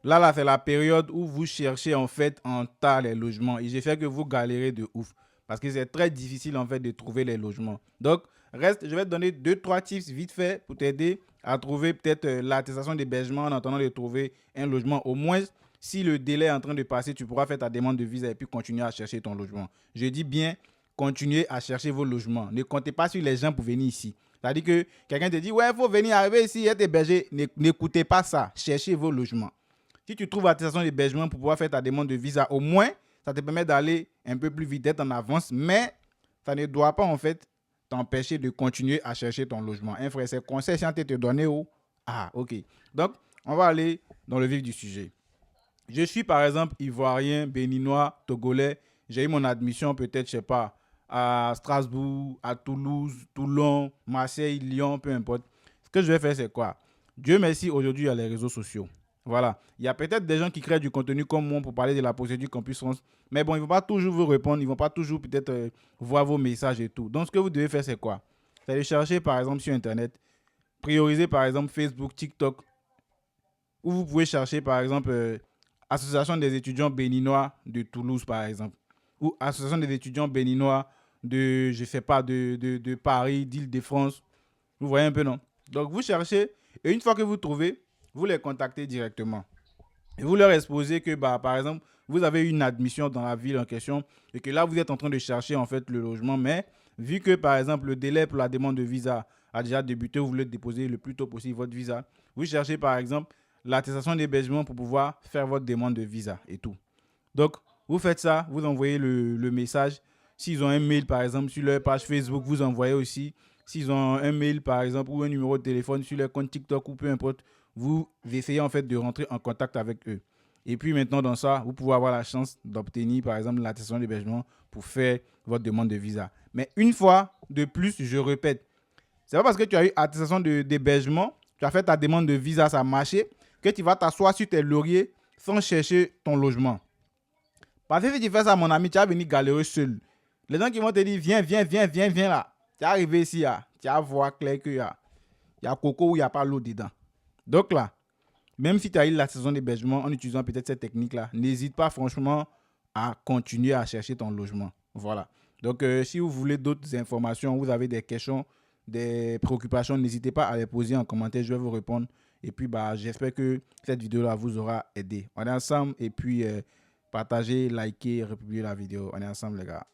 Là, c'est la période où vous cherchez en fait en tas les logements. Et j'ai fait que vous galérez de ouf. Parce que c'est très difficile en fait de trouver les logements. Donc, reste, je vais te donner deux, trois tips vite fait pour t'aider à trouver peut-être l'attestation d'hébergement en attendant de trouver un logement. Au moins, si le délai est en train de passer, tu pourras faire ta demande de visa et puis continuer à chercher ton logement. Je dis bien, continuez à chercher vos logements. Ne comptez pas sur les gens pour venir ici. C'est-à-dire que quelqu'un te dit, ouais, il faut venir arriver ici, être hébergé. N'écoutez pas ça. Cherchez vos logements. Si tu trouves attestation d'hébergement pour pouvoir faire ta demande de visa, au moins, ça te permet d'aller un peu plus vite, d'être en avance, mais ça ne doit pas en fait t'empêcher de continuer à chercher ton logement. Un frère, c'est conseil si on te donné au... Ah, ok. Donc, on va aller dans le vif du sujet. Je suis par exemple ivoirien, béninois, togolais. J'ai eu mon admission peut-être, je sais pas, à Strasbourg, à Toulouse, Toulon, Marseille, Lyon, peu importe. Ce que je vais faire, c'est quoi? Dieu merci, aujourd'hui, il y a les réseaux sociaux. Voilà. Il y a peut-être des gens qui créent du contenu comme moi pour parler de la procédure Campus France. Mais bon, ils ne vont pas toujours vous répondre. Ils ne vont pas toujours peut-être voir vos messages et tout. Donc, ce que vous devez faire, c'est quoi? C'est de chercher, par exemple, sur Internet. Prioriser, par exemple, Facebook, TikTok. Ou vous pouvez chercher, par exemple, Association des étudiants béninois de Toulouse, par exemple. Ou Association des étudiants béninois de, je sais pas, de Paris, d'Île-de-France. Vous voyez un peu, non? Donc, vous cherchez, et une fois que vous trouvez, vous les contactez directement. Et vous leur exposez que, bah, par exemple, vous avez une admission dans la ville en question et que là, vous êtes en train de chercher en fait le logement. Mais vu que, par exemple, le délai pour la demande de visa a déjà débuté, vous voulez déposer le plus tôt possible votre visa, vous cherchez, par exemple, l'attestation d'hébergement pour pouvoir faire votre demande de visa et tout. Donc, vous faites ça, vous envoyez le message. S'ils ont un mail, par exemple, sur leur page Facebook, vous envoyez aussi. S'ils ont un mail, par exemple, ou un numéro de téléphone sur leur compte TikTok ou peu importe, vous essayez en fait de rentrer en contact avec eux. Et puis maintenant, dans ça, vous pouvez avoir la chance d'obtenir, par exemple, l'attestation d'hébergement pour faire votre demande de visa. Mais une fois de plus, je répète, c'est pas parce que tu as eu attestation d'hébergement, tu as fait ta demande de visa, ça a marché, que tu vas t'asseoir sur tes lauriers sans chercher ton logement. Parce que si tu fais ça, mon ami, tu vas venir galérer seul. Les gens qui vont te dire, viens, viens, viens, viens, viens là. Tu es arrivé ici, là. Tu vas voir clair qu'il y a coco ou il n'y a pas l'eau dedans. Donc là, même si tu as eu la saison d'hébergement en utilisant peut-être cette technique-là, n'hésite pas franchement à continuer à chercher ton logement. Voilà. Donc, si vous voulez d'autres informations, vous avez des questions, des préoccupations, n'hésitez pas à les poser en commentaire, je vais vous répondre. Et puis, bah, j'espère que cette vidéo-là vous aura aidé. On est ensemble et puis partagez, likez, republiez la vidéo. On est ensemble, les gars.